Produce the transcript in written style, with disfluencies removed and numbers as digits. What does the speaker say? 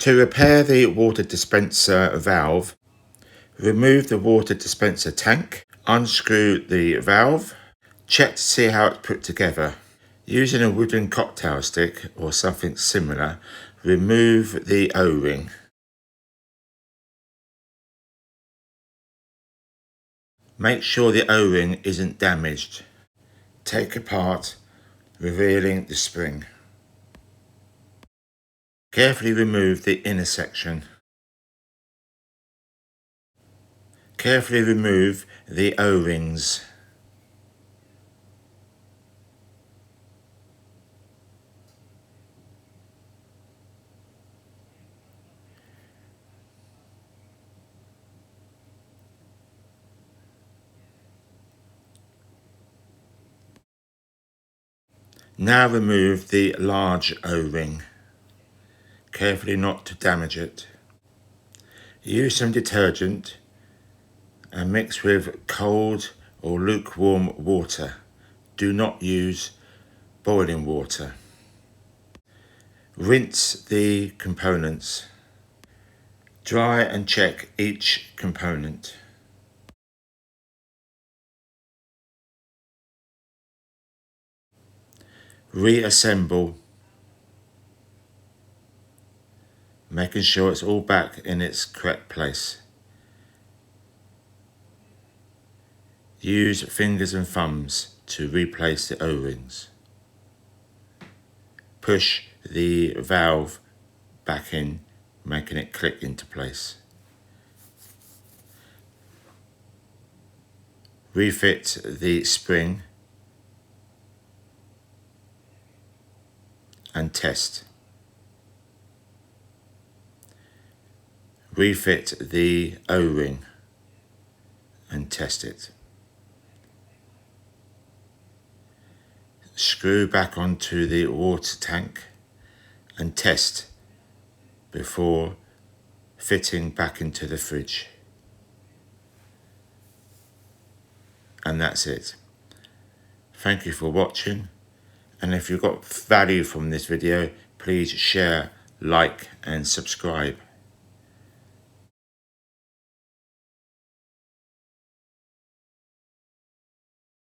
To repair the water dispenser valve, remove the water dispenser tank, unscrew the valve, check to see how it's put together. Using a wooden cocktail stick or something similar, remove the O-ring. Make sure the O-ring isn't damaged. Take apart, revealing the spring. Carefully remove the inner section. Carefully remove the O-rings. Now remove the large O-ring, carefully not to damage it. Use some detergent and mix with cold or lukewarm water. Do not use boiling water. Rinse the components. Dry and check each component. Reassemble, making sure it's all back in its correct place. Use fingers and thumbs to replace the O-rings. Push the valve back in, making it click into place. Refit the spring and test. Refit the O-ring and test it. Screw back onto the water tank and test before fitting back into the fridge. And that's it. Thank you for watching, and if you got value from this video, please share, like and subscribe.